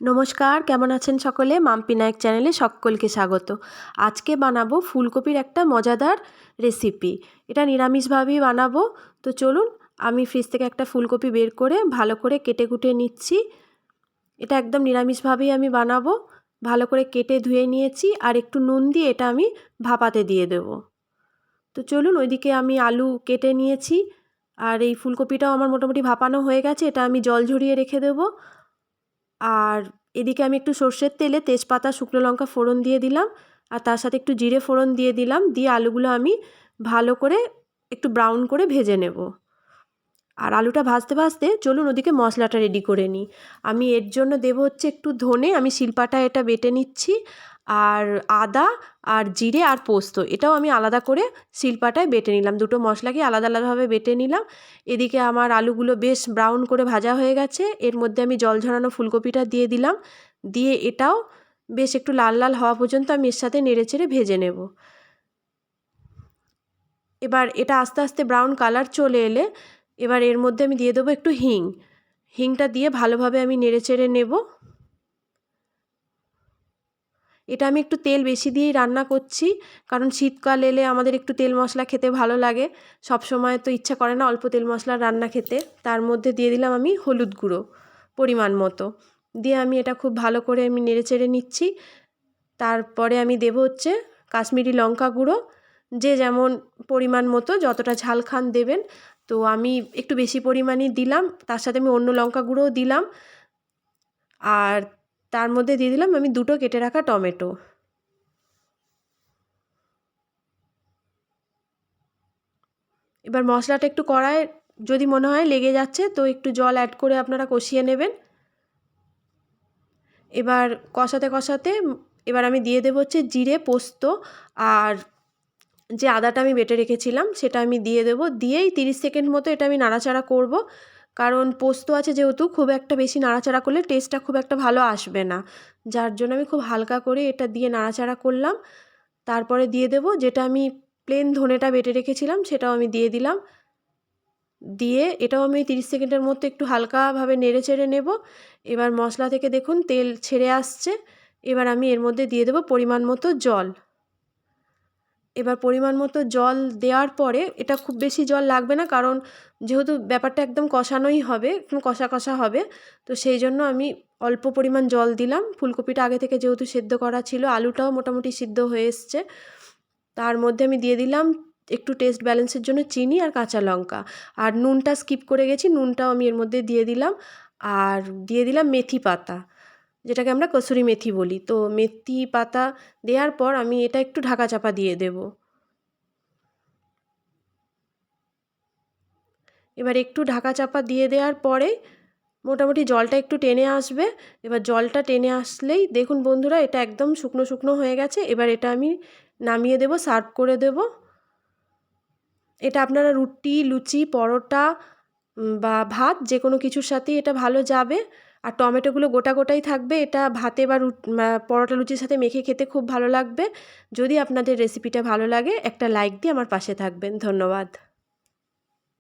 নমস্কার, কেমন আছেন সকলে? মাম্পি নায়েক চ্যানেলে সকলকে স্বাগত। আজকে বানাবো ফুলকপির একটা মজাদার রেসিপি। এটা নিরামিষভাবেই বানাবো। তো চলুন, আমি ফ্রিজ থেকে একটা ফুলকপি বের করে ভালো করে কেটে কুটে নিচ্ছি। এটা একদম নিরামিষভাবেই আমি বানাবো। ভালো করে কেটে ধুয়ে নিয়েছি, আর একটু নুন দিয়ে এটা আমি ভাপাতে দিয়ে দেব। তো চলুন, ওইদিকে আমি আলু কেটে নিয়েছি, আর এই ফুলকপিটাও আমার মোটামুটি ভাপানো হয়ে গেছে। এটা আমি জল ঝরিয়ে রেখে দেবো। আর এদিকে আমি একটু সর্ষের তেলে তেজপাতা, শুকনো লঙ্কা ফোড়ন দিয়ে দিলাম, আর তার সাথে একটু জিরে ফোড়ন দিয়ে দিলাম। দিয়ে আলুগুলো আমি ভালো করে একটু ব্রাউন করে ভেজে নেব। আর আলুটা ভাজতে ভাজতে চলুন ওদিকে মশলাটা রেডি করে নিই। আমি এর জন্য দেব হচ্ছে একটু ধনে, আমি শিলপাটায় এটা বেটে নিচ্ছি। আর আদা আর জিরে আর পোস্ত, এটাও আমি আলাদা করে শিলপাটায় বেটে নিলাম। দুটো মশলাকে আলাদা আলাদাভাবে বেটে নিলাম। এদিকে আমার আলুগুলো বেশ ব্রাউন করে ভাজা হয়ে গেছে। এর মধ্যে আমি জল ঝরানো ফুলকপিটা দিয়ে দিলাম। দিয়ে এটাও বেশ একটু লাল লাল হওয়া পর্যন্ত আমি এর সাথে নেড়েচেড়ে ভেজে নেব। এবার এটা আস্তে আস্তে ব্রাউন কালার চলে এলে এবার এর মধ্যে আমি দিয়ে দেবো একটু হিংটা দিয়ে ভালোভাবে আমি নেড়েচেড়ে নেব। এটা আমি একটু তেল বেশি দিয়েই রান্না করছি, কারণ শীতকাল এলে আমাদের একটু তেল মশলা খেতে ভালো লাগে। সব সময় তো ইচ্ছা করে না অল্প তেল মশলার রান্না খেতে। তার মধ্যে দিয়ে দিলাম আমি হলুদ গুঁড়ো পরিমাণ মতো। দিয়ে আমি এটা খুব ভালো করে আমি নেড়েচেড়ে নিচ্ছি। তারপরে আমি দেব হচ্ছে কাশ্মীরি লঙ্কা গুঁড়ো, যে যেমন পরিমাণ মতো যতটা ঝাল খান দেবেন। তো আমি একটু বেশি পরিমাণই দিলাম, তার সাথে আমি অন্য লঙ্কা গুঁড়োও দিলাম। আর তার মধ্যে দিয়ে দিলাম আমি দুটো কেটে রাখা টমেটো। এবার মশলাটা একটু কড়ায় যদি মনে হয় লেগে যাচ্ছে, তো একটু জল অ্যাড করে আপনারা কষিয়ে নেবেন। এবার কষাতে কষাতে এবার আমি দিয়ে দেবো হচ্ছে জিরে, পোস্ত আর যে আদাটা আমি বেটে রেখেছিলাম সেটা আমি দিয়ে দেবো। দিয়েই 30 সেকেন্ড মতো এটা আমি নাড়াচাড়া করব, কারণ পোস্ত আছে যেহেতু খুব একটা বেশি নাড়াচাড়া করলে টেস্টটা খুব একটা ভালো আসবে না। যার জন্য আমি খুব হালকা করে এটা দিয়ে নাড়াচাড়া করলাম। তারপরে দিয়ে দেব যেটা আমি প্লেন ধনেটা বেটে রেখেছিলাম, সেটাও আমি দিয়ে দিলাম। দিয়ে এটাও আমি 30 সেকেন্ডের মধ্যে একটু হালকাভাবে নেড়ে চেড়ে নেব। এবার মশলা থেকে দেখুন তেল ছেড়ে আসছে। এবার আমি এর মধ্যে দিয়ে দেব পরিমাণ মতো জল। এবার পরিমাণ মতো জল দেওয়ার পরে, এটা খুব বেশি জল লাগবে না, কারণ যেহেতু ব্যাপারটা একদম কষানোই হবে, একদম কষা কষা হবে। তো সেই জন্য আমি অল্প পরিমাণ জল দিলাম। ফুলকপিটা আগে থেকে যেহেতু সেদ্ধ করা ছিল, আলুটাও মোটামুটি সিদ্ধ হয়ে এসছে। তার মধ্যে আমি দিয়ে দিলাম একটু টেস্ট ব্যালেন্সের জন্য চিনি আর কাঁচা লঙ্কা। আর নুনটা স্কিপ করে গেছি, নুনটাও আমি এর মধ্যে দিয়ে দিলাম। আর দিয়ে দিলাম মেথি পাতা, যেটাকে আমরা কসুরি মেথি বলি। তো মেথি পাতা দেওয়ার পর আমি এটা একটু ঢাকা চাপা দিয়ে দেব। এবার একটু ঢাকা চাপা দিয়ে দেওয়ার পরে মোটামুটি জলটা একটু টেনে আসবে। এবার জলটা টেনে আসলেই দেখুন বন্ধুরা, এটা একদম শুকনো শুকনো হয়ে গেছে। এবার এটা আমি নামিয়ে দেব, সার্ভ করে দেব। এটা আপনারা রুটি, লুচি, পরোটা বা ভাত যে কোনো কিছুর সাথেই এটা ভালো যাবে। আর টমেটোগুলো গোটা গোটাই থাকবে, এটা ভাতে বা পরোটা লুচির সাথে মেখে খেতে খুব ভালো লাগবে। যদি আপনাদের রেসিপিটা ভালো লাগে, একটা লাইক দিয়ে আমার পাশে থাকবেন। ধন্যবাদ।